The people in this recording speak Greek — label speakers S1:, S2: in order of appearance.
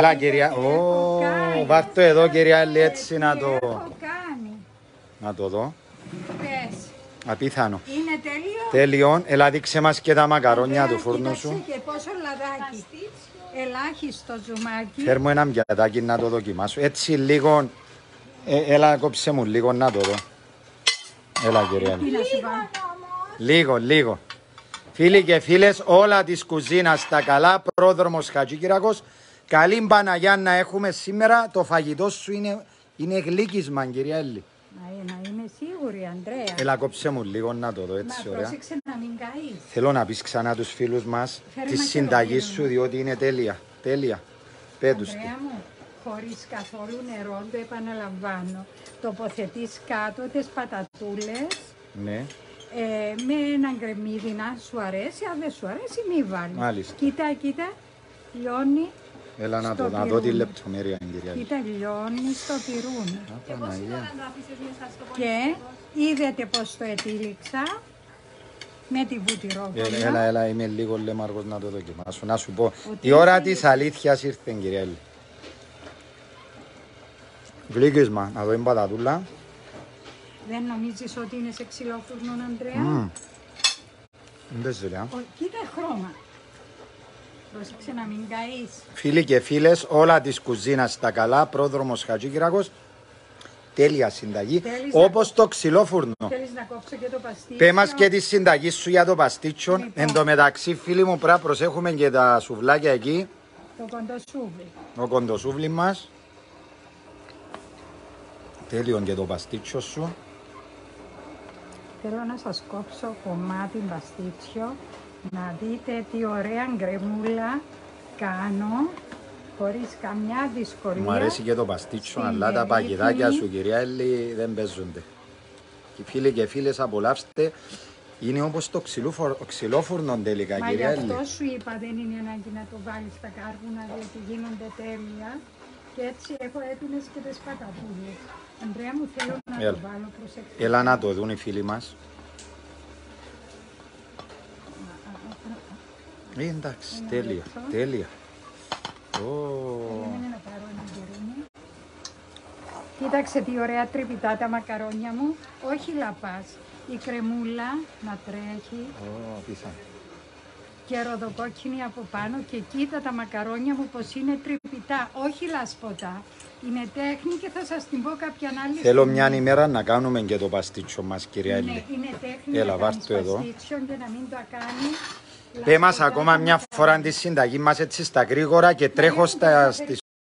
S1: Καλά κυρία, βάρ' το εδώ κυρία Έλλη έτσι να το... Να το δω.
S2: Πες.
S1: Απίθανο.
S2: Είναι τέλειο.
S1: Τέλειον, έλα δείξε μας και τα μακαρόνια του φούρνου σου.
S2: Και πόσο λαδάκι. Ελάχιστο ζουμάκι.
S1: Φέρ' μου ένα πιατάκι να το δοκιμάσω. Έτσι λίγο, έλα κόψε μου λίγο να το δω. Έλα κυρία Έλλη. Λίγο. Φίλοι και φίλες, όλα της κουζίνας τα καλά, πρόδρομος Χατζικυράκος. Καλή Παναγιά να έχουμε σήμερα. Το φαγητό σου είναι γλύκισμα, κυρία Έλλη.
S2: Να είμαι σίγουρη, Ανδρέα.
S1: Έλα κόψε μου λίγο να το δω έτσι, ωραία.
S2: Πρόσεξε να μην καείς.
S1: Θέλω να πεις ξανά τους φίλους μας τη συνταγή σου, διότι είναι τέλεια. Τέλεια. Πέτους.
S2: Ανδρέα μου, χωρίς καθόλου νερό, το επαναλαμβάνω. Τοποθετείς κάτω τις πατατούλες.
S1: Ναι.
S2: Με ένα γκρεμμύδι να σου αρέσει. Αν δεν σου αρέσει, μη βάλεις.
S1: Μάλιστα.
S2: Κοίτα, λιώνει.
S1: Έλα να δω τη λεπτομέρεια, κυρία Έλλη.
S2: Κοίτα, λιώνει στο πυρούνι.
S1: Παναγία.
S2: Και είδατε πως το ετύλιξα με τη βουτυρόβολα.
S1: Έλα, είμαι λίγο λέμαργος να το δοκιμάσω. Να σου πω, η ώρα της αλήθειας ήρθε, κυρία Έλλη. Γλύκισμα, να δω την πατατούλα.
S2: Δεν νομίζεις ότι είναι σε ξυλόφουρνο, Ανδρέα? Κοίτα χρώμα. Πρόσεξε να μην καείς.
S1: Φίλοι και φίλες, όλα της κουζίνας τα καλά, πρόδρομος Χατζικυράκος. Τέλεια συνταγή, όπως το ξυλόφουρνο.
S2: Θέλεις να κόψω και το παστίτσιο?
S1: Πέ μας και τη συνταγή σου για το παστίτσιο. Λοιπόν. Εν τω μεταξύ, φίλοι μου, πρέπει να προσέχουμε και τα σουβλάκια εκεί.
S2: Το κοντοσούβλι.
S1: Ο κοντοσούβλι μας. Τέλειον και το παστίτσιο σου.
S2: Θέλω να σας κόψω κομμάτι παστίτσιο, να δείτε τι ωραία γκρεμούλα κάνω, χωρίς καμιά δυσκολία.
S1: Μου αρέσει και το παστίτσιο, αλλά τα παγιδάκια σου, κυρία Έλλη, δεν παίζονται. Και φίλοι και φίλες, απολαύστε. Είναι όπως το ξυλόφουρνο τελικά, κυρία Έλλη.
S2: Μα γι' αυτό σου είπα, δεν είναι ανάγκη να το βάλεις στα κάρβουνα, διότι γίνονται τέλεια. Και έτσι έχω έτοιμες και τις πατατούλες. Ανδρέα μου, θέλω να το βάλω προσεκτικά.
S1: Έλα να το δουν οι φίλοι μας. Εντάξει, τέλεια.
S2: Κοίταξε τι ωραία τρυπητά τα μακαρόνια μου. Όχι λαπάς. Η κρεμούλα να τρέχει. Και ροδοκόκκινη από πάνω. Και κοίτα τα μακαρόνια μου πως είναι τρυπητά. Όχι λασποτά. Είναι τέχνη και θα σας την πω κάποια άλλη.
S1: Θέλω μια ημέρα να κάνουμε και το παστίτσιο μας, κυρία Έλλη.
S2: Είναι τέχνη.
S1: Έλα, βάρ' το εδώ.
S2: Και να μην το κάνει.
S1: Πέ μας ακόμα μια φορά τη συνταγή μας έτσι στα γρήγορα και τρέχω στις